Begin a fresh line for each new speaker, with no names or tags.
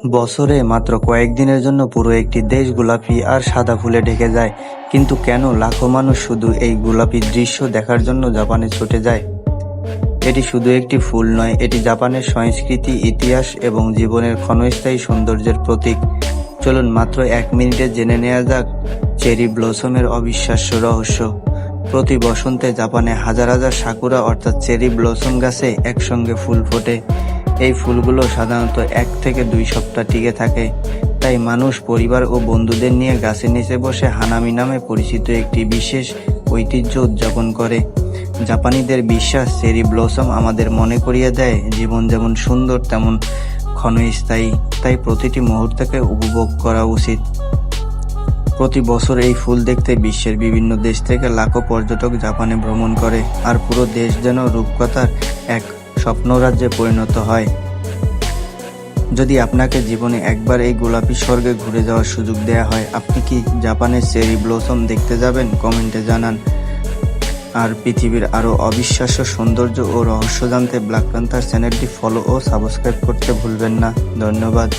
বছরে মাত্র কয়েকদিনের জন্য পুরো একটি দেশ গোলাপি আর সাদা ফুলে ঢেকে যায়, কিন্তু কেন লাখো মানুষ শুধু এই গোলাপি দৃশ্য দেখার জন্য জাপানে ছুটে যায়? এটি শুধু একটি ফুল নয়, এটি জাপানের সংস্কৃতি, ইতিহাস এবং জীবনের ক্ষণস্থায়ী সৌন্দর্যের প্রতীক। চলুন মাত্র 1 মিনিটে জেনে নেওয়া যাক চেরি ব্লসমের অবিশ্বাস্য রহস্য। প্রতি বসন্তে জাপানে হাজার হাজার সাকুরা অর্থাৎ চেরি ব্লসম গাছে একসঙ্গে ফুল ফোটে। এই ফুলগুলো সাধারণত 1 থেকে 2 সপ্তাহ টিকে থাকে, তাই মানুষ পরিবার ও বন্ধুদের নিয়ে গাছের নিচে বসে হানামি নামে পরিচিত একটি বিশেষ ঐতিহ্য উদযাপন করে। জাপানিদের বিশ্বাস, চেরি ব্লসম আমাদের মনে করিয়ে দেয় জীবন যেমন সুন্দর তেমন ক্ষণস্থায়ী, তাই প্রতিটি মুহূর্তকে উপভোগ করা উচিত। প্রতি বছর এই ফুল দেখতে বিশ্বের বিভিন্ন দেশ থেকে লাখো পর্যটক জাপানে ভ্রমণ করে, আর পুরো দেশ যেন রূপকথার এক স্বপ্নরাজ্যে পরিণত হয়। যদি আপনাকে জীবনে একবার এই গোলাপি স্বর্গে ঘুরে যাওয়ার সুযোগ দেয়া হয়, আপনি কি জাপানের চেরি ব্লসম দেখতে যাবেন? কমেন্টে জানান। আর পৃথিবীর আরও অবিশ্বাস্য সৌন্দর্য ও রহস্য জানতে ব্ল্যাক প্যান্থার চ্যানেলটি ফলো ও সাবস্ক্রাইব করতে ভুলবেন না। ধন্যবাদ।